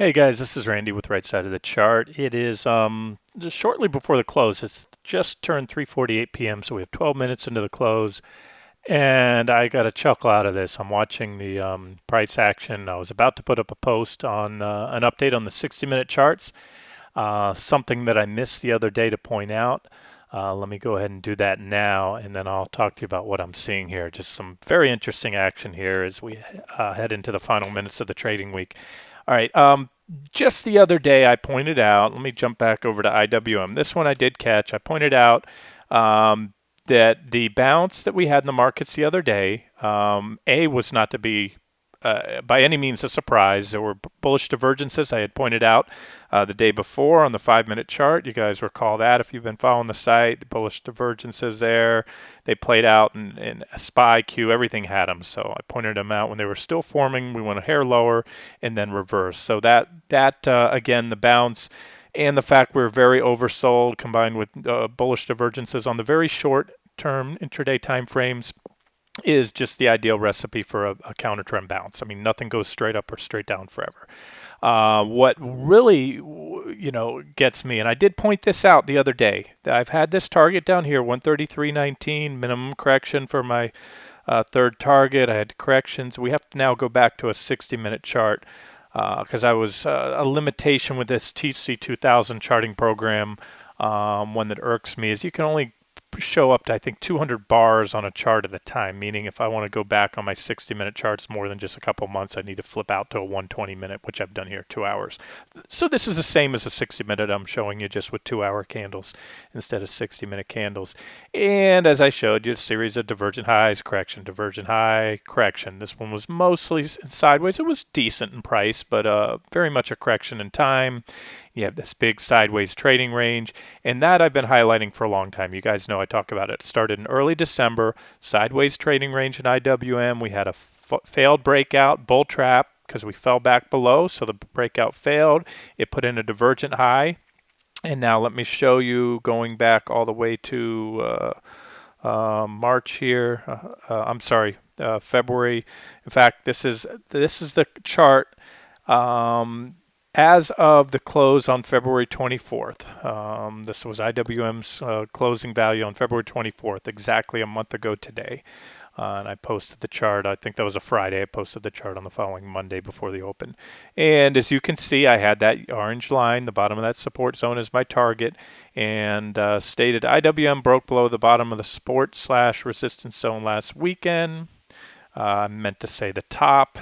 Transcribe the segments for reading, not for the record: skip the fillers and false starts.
Hey guys, this is Randy with Right Side of the Chart. It is just shortly before the close. It's just turned 3:48 p.m., so we have 12 minutes into the close, and I got a chuckle out of this. I'm watching the price action. I was about to put up a post on an update on the 60-minute charts, something that I missed the other day to point out. Let me go ahead and do that now, and then I'll talk to you about what I'm seeing here. Just some very interesting action here as we head into the final minutes of the trading week. All right. Just the other day, I pointed out, let me jump back over to IWM. This one I did catch. I pointed out that the bounce that we had in the markets the other day, was not to be by any means a surprise. There were bullish divergences I had pointed out the day before on the 5-minute chart. You guys recall that if you've been following the site. The bullish divergences there, they played out in SPY, Q, everything had them. So I pointed them out when they were still forming. We went a hair lower and then reverse. So that again, the bounce and the fact we're very oversold combined with bullish divergences on the very short term intraday time frames is just the ideal recipe for a counter trend bounce. I mean, nothing goes straight up or straight down forever. What really, gets me, and I did point this out the other day, I've had this target down here, 133.19, minimum correction for my third target. I had corrections. We have to now go back to a 60-minute chart because I was a limitation with this TC2000 charting program. One that irks me is you can only show up to, I think, 200 bars on a chart at a time, meaning if I want to go back on my 60-minute charts more than just a couple months, I need to flip out to a 120-minute, which I've done here, 2 hours. So this is the same as a 60-minute I'm showing you, just with 2-hour candles instead of 60-minute candles. And as I showed you, a series of divergent highs, correction, divergent high, correction. This one was mostly sideways. It was decent in price, but very much a correction in time. You have this big sideways trading range, and that I've been highlighting for a long time. You guys know I talk about it. It started in early December, sideways trading range in IWM. We had a failed breakout, bull trap, because we fell back below, so the breakout failed. It put in a divergent high, and now let me show you going back all the way to March here. February. In fact, this is the chart. As of the close on February 24th, this was IWM's closing value on February 24th, exactly a month ago today. And I posted the chart. I think that was a Friday. I posted the chart on the following Monday before the open. And as you can see, I had that orange line, the bottom of that support zone, as my target, and stated IWM broke below the bottom of the support/resistance zone last weekend. I meant to say the top,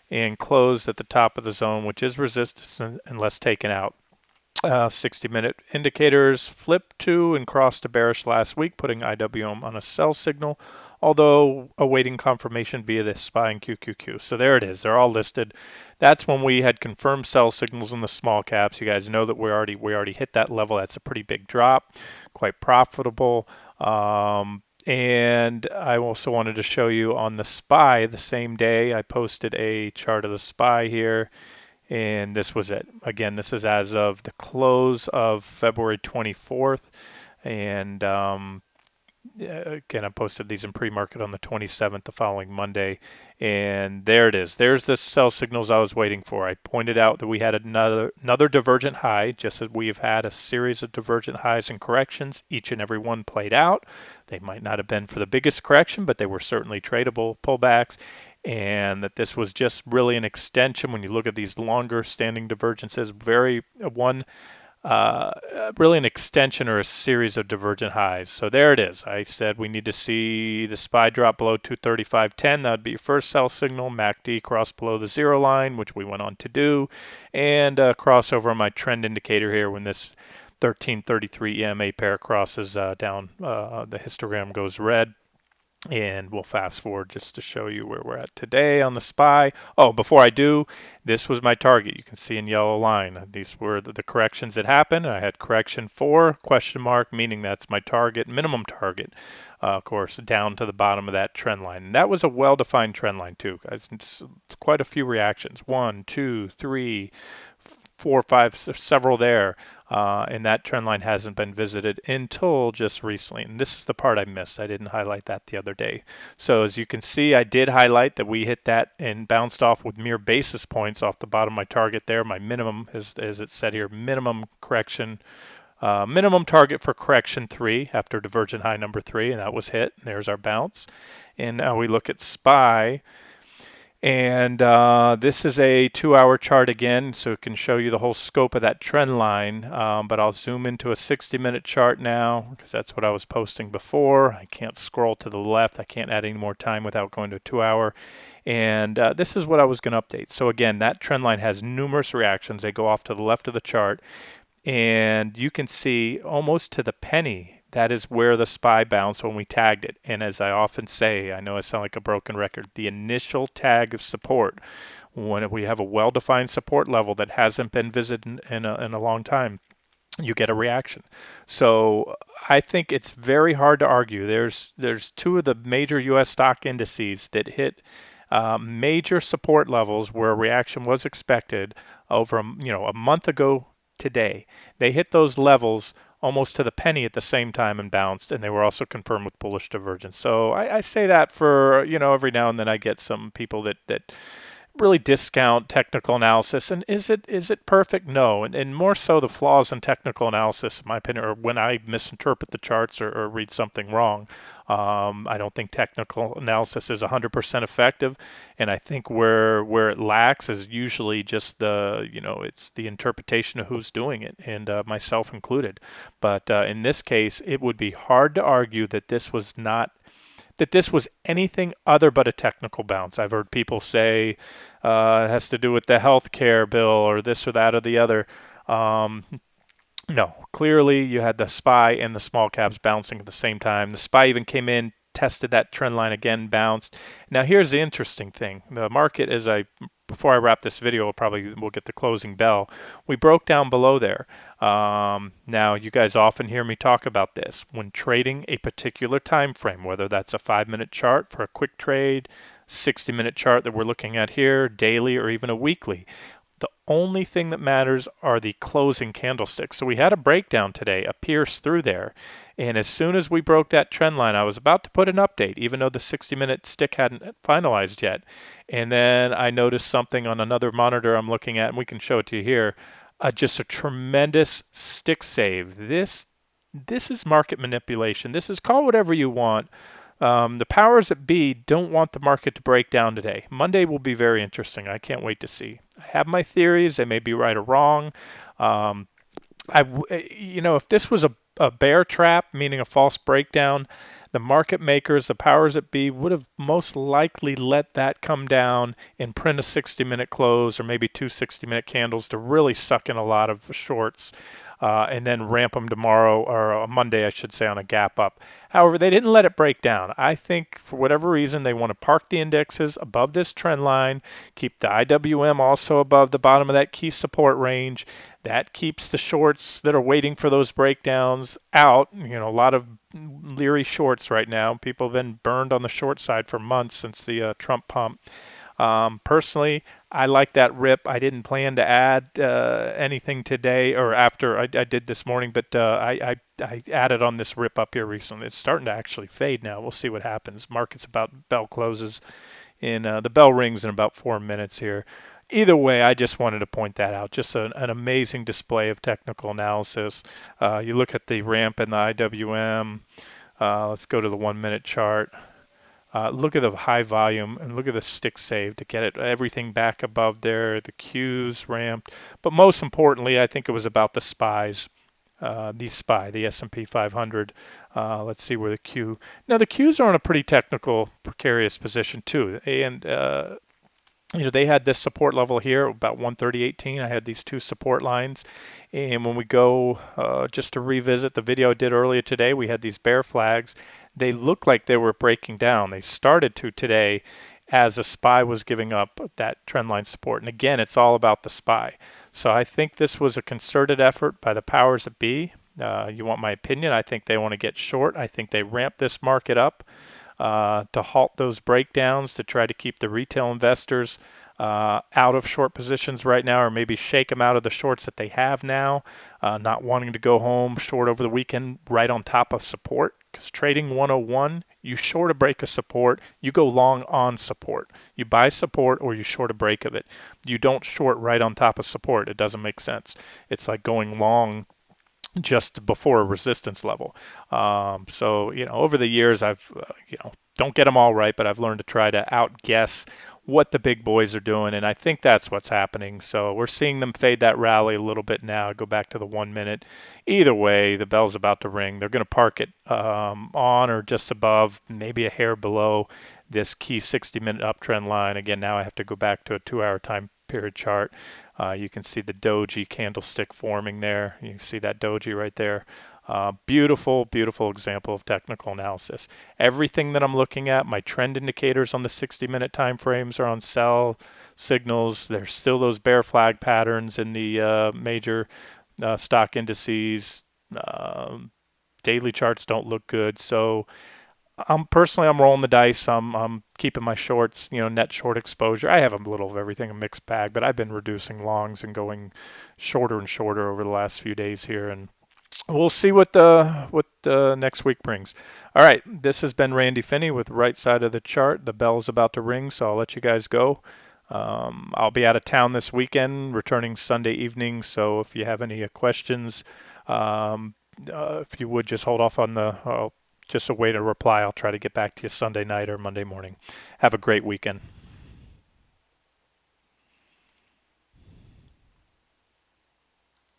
and closed at the top of the zone, which is resistance unless taken out. 60-minute indicators flipped to and crossed to bearish last week, putting IWM on a sell signal, although awaiting confirmation via the SPY and QQQ. So there it is. They're all listed. That's when we had confirmed sell signals in the small caps. You guys know that we already hit that level. That's a pretty big drop, quite profitable. And I also wanted to show you on the SPY the same day. I posted a chart of the SPY here, and this was it. Again, this is as of the close of February 24th. And again, I posted these in pre-market on the 27th, the following Monday. And there it is. There's the sell signals I was waiting for. I pointed out that we had another divergent high, just as we've had a series of divergent highs and corrections. Each and every one played out. They might not have been for the biggest correction, but they were certainly tradable pullbacks. And that this was just really an extension. When you look at these longer standing divergences, really an extension or a series of divergent highs. So there it is. I said we need to see the SPY drop below 235.10. That would be your first sell signal. MACD cross below the zero line, which we went on to do, and cross over on my trend indicator here when this 1333 EMA pair crosses down. The histogram goes red. And we'll fast forward just to show you where we're at today on the SPY. Oh, before I do, this was my target. You can see in yellow line. These were the corrections that happened. I had correction 4, question mark, meaning that's my target, minimum target, of course, down to the bottom of that trend line. And that was a well-defined trend line too, guys. It's quite a few reactions. 1, 2, 3, 4 or 5, several there, and that trend line hasn't been visited until just recently. And this is the part I missed. I didn't highlight that the other day. So as you can see, I did highlight that we hit that and bounced off with mere basis points off the bottom of my target there. My minimum, as it said here, minimum correction. Minimum target for correction 3 after divergent high number 3, and that was hit. There's our bounce. And now we look at SPY. And this is a 2-hour chart again, so it can show you the whole scope of that trend line. But I'll zoom into a 60-minute chart now because that's what I was posting before. I can't scroll to the left. I can't add any more time without going to a 2-hour. And this is what I was going to update. So again, that trend line has numerous reactions. They go off to the left of the chart. And you can see almost to the penny, that is where the SPY bounced when we tagged it. And as I often say, I know I sound like a broken record, the initial tag of support, when we have a well-defined support level that hasn't been visited in a long time, you get a reaction. So I think it's very hard to argue. There's 2 of the major U.S. stock indices that hit major support levels where a reaction was expected over a month ago today. They hit those levels almost to the penny at the same time and bounced, and they were also confirmed with bullish divergence. So I say that for, every now and then I get some people that really discount technical analysis. And is it perfect? No. And more so the flaws in technical analysis, in my opinion, or when I misinterpret the charts or read something wrong. I don't think technical analysis is 100% effective. And I think where it lacks is usually just it's the interpretation of who's doing it, and myself included. But in this case, it would be hard to argue that this was anything other but a technical bounce. I've heard people say it has to do with the health care bill or this or that or the other. No, clearly you had the SPY and the small caps bouncing at the same time. The SPY even came in, tested that trend line again, bounced. Now here's the interesting thing. The market, before I wrap this video, we'll get the closing bell. We broke down below there. Now you guys often hear me talk about this. When trading a particular time frame, whether that's a 5-minute chart for a quick trade, 60-minute chart that we're looking at here, daily or even a weekly, the only thing that matters are the closing candlesticks. So we had a breakdown today, a pierce through there. And as soon as we broke that trend line, I was about to put an update, even though the 60-minute stick hadn't finalized yet. And then I noticed something on another monitor I'm looking at, and we can show it to you here, just a tremendous stick save. This is market manipulation. This is, call whatever you want. The powers that be don't want the market to break down today. Monday will be very interesting. I can't wait to see. I have my theories. They may be right or wrong. If this was a bear trap, meaning a false breakdown, the market makers, the powers that be, would have most likely let that come down and print a 60-minute close or maybe 2 60-minute candles to really suck in a lot of shorts. And then ramp them tomorrow, or Monday, I should say, on a gap up. However, they didn't let it break down. I think for whatever reason, they want to park the indexes above this trend line, keep the IWM also above the bottom of that key support range. That keeps the shorts that are waiting for those breakdowns out. A lot of leery shorts right now. People have been burned on the short side for months since the Trump pump. Personally, I like that rip. I didn't plan to add anything today or after. I did this morning, but I added on this rip up here recently. It's starting to actually fade now. We'll see what happens. Market's about bell closes the bell rings in about 4 minutes here. Either way, I just wanted to point that out. Just an amazing display of technical analysis. You look at the ramp in the IWM. Let's go to the 1-minute chart. Look at the high volume and look at the stick save to get everything back above there. The Qs ramped, but most importantly, I think it was about the SPYs. The S&P 500. Let's see where the Q. Now the Qs are in a pretty technical, precarious position too, and they had this support level here about 130.18. I had these 2 support lines, and when we go just to revisit the video I did earlier today, we had these bear flags. They looked like they were breaking down. They started to today as a SPY was giving up that trendline support. And again, it's all about the SPY. So I think this was a concerted effort by the powers that be. You want my opinion? I think they want to get short. I think they ramp this market up to halt those breakdowns, to try to keep the retail investors out of short positions right now, or maybe shake them out of the shorts that they have now, not wanting to go home short over the weekend right on top of support. Because trading 101, you short a break of support, you go long on support. You buy support or you short a break of it. You don't short right on top of support. It doesn't make sense. It's like going long just before a resistance level. So, over the years, don't get them all right, but I've learned to try to outguess what the big boys are doing, and I think that's what's happening. So we're seeing them fade that rally a little bit now, go back to the 1 minute. Either way, the bell's about to ring. They're going to park it on or just above, maybe a hair below this key 60-minute uptrend line. Again, now I have to go back to a 2-hour time period chart. You can see the doji candlestick forming there. You can see that doji right there. Beautiful, beautiful example of technical analysis. Everything that I'm looking at, my trend indicators on the 60-minute time frames are on sell signals. There's still those bear flag patterns in the major stock indices. Daily charts don't look good. So personally, I'm rolling the dice. I'm keeping my shorts, net short exposure. I have a little of everything, a mixed bag, but I've been reducing longs and going shorter and shorter over the last few days here, and we'll see what the next week brings. All right, this has been Randy Finney with Right Side of the Chart. The bell's about to ring, so I'll let you guys go. I'll be out of town this weekend, returning Sunday evening. So if you have any questions, if you would just hold off on just a way to reply. I'll try to get back to you Sunday night or Monday morning. Have a great weekend.